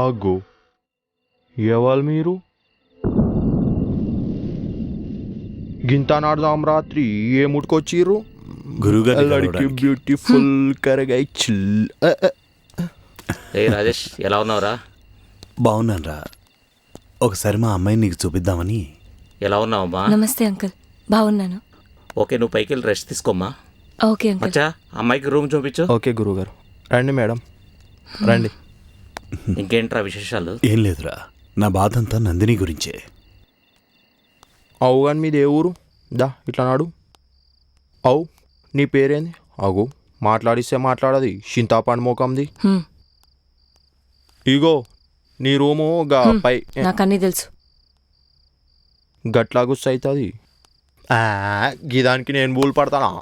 ఆగో ఎవరు మీరు? గింత నాడదాం రాత్రి ఏ ముట్టుకొచ్చిర్రు? గురుగారు బ్యూటిఫుల్ కరగై చిల్. ఏ రాజేష్ ఎలా ఉన్నావురా? బాగున్నాను రా. ఒకసారి మా అమ్మాయిని నీకు చూపిద్దామని. ఎలా ఉన్నావమ్మా? నమస్తే అంకుల్, బాగున్నాను. ఓకే, నువ్వు పైకి వెళ్ళి రెస్ట్ తీసుకోమ్మా. Okay uncle. మచ్చా, అమ్మాయికి రూమ్ చూపించు. ఓకే గురుగారు. రండి మేడం, రండి. ఇంకేంట్రా విశేషాలు? ఏం లేదురా, నా బాధ అంతా నందిని గురించే. అవు కానీ మీది ఏ ఊరు? దా ఇట్లా నాడు. అవు నీ పేరేంది? అగు మాట్లాడిస్తే మాట్లాడది చింతాపండు మోకంది. ఇగో నీ రూము పై నాకన్నీ తెలుసు. గట్లా గుస్సు అవుతుంది. గీదానికి నేను బూలు పడతానా?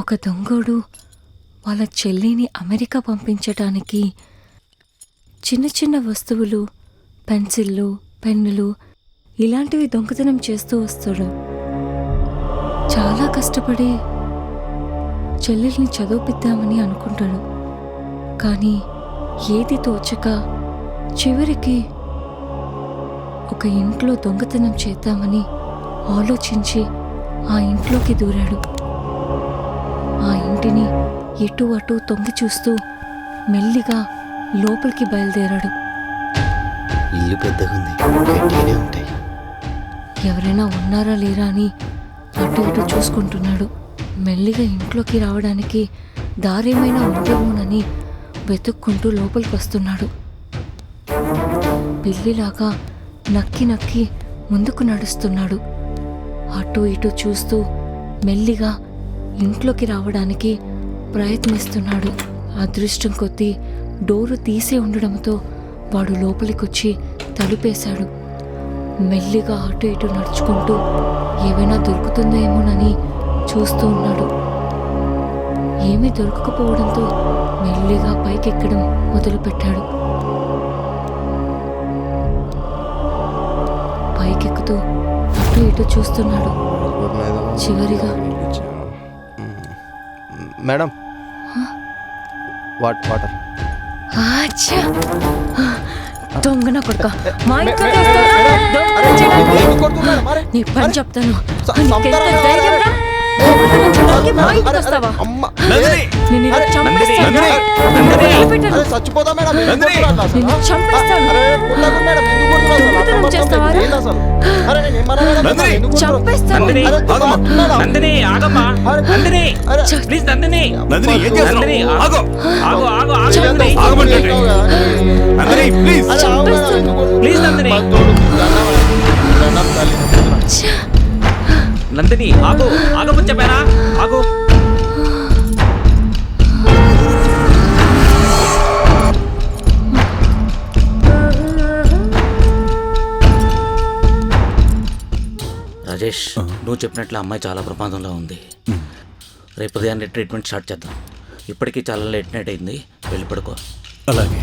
ఒక దొంగోడు వాళ్ళ చెల్లిని అమెరికా పంపించటానికి చిన్న చిన్న వస్తువులు, పెన్సిళ్ళు, పెన్నులు ఇలాంటివి దొంగతనం చేస్తూ వస్తాడు. చాలా కష్టపడి చెల్లెల్ని చదివిద్దామని అనుకుంటాడు. కానీ ఏది తోచక చివరికి ఒక ఇంట్లో దొంగతనం చేద్దామని ఆలోచించి ఆ ఇంట్లోకి దూరాడు. ఆ ఇంటిని ఇటు అటు తొంగి చూస్తూ మెల్లిగా లోపలికి బయలుదేరాడు. ఇల్లు పెద్దగుంది, గట్టిగానే ఉంటాయి. ఎవరైనా ఉన్నారా లేరా అని అటు ఇటు చూసుకుంటున్నాడు. మెల్లిగా ఇంట్లోకి రావడానికి దారేమైనా ఉందేమోనని వెతుక్కుంటూ లోపలికి వస్తున్నాడు. పిల్లిలాగా నక్కి నక్కి ముందుకు నడుస్తున్నాడు. అటు ఇటు చూస్తూ మెల్లిగా ఇంట్లోకి రావడానికి ప్రయత్నిస్తున్నాడు. అదృష్టం కొద్దీ డోరు తీసే ఉండడంతో వాడు లోపలికొచ్చి తలుపేశాడు. మెల్లిగా అటు ఇటు నడుచుకుంటూ ఏమైనా దొరుకుతుందేమోనని చూస్తూ ఉన్నాడు. ఏమీ దొరకకపోవడంతో మెల్లిగా పైకెక్కడం మొదలుపెట్టాడు. పైకెక్కుతూ అటు ఇటు చూస్తున్నాడు. చివరిగా మేడం వాటర్. దొంగన కొడుక, మా ఇంట్లో నీ పని చెప్తాను. నందిని ఆగు, ఆగమని చెప్పానా? ఆగు. రాజేష్, నువ్వు చెప్పినట్లు అమ్మాయి చాలా ప్రమాదంలో ఉంది. రేపు ఉదయాన్నే ట్రీట్మెంట్ స్టార్ట్ చేద్దాం. ఇప్పటికీ చాలా లేట్ నైట్ అయింది, వెళ్ళి పడుకో. అలాగే.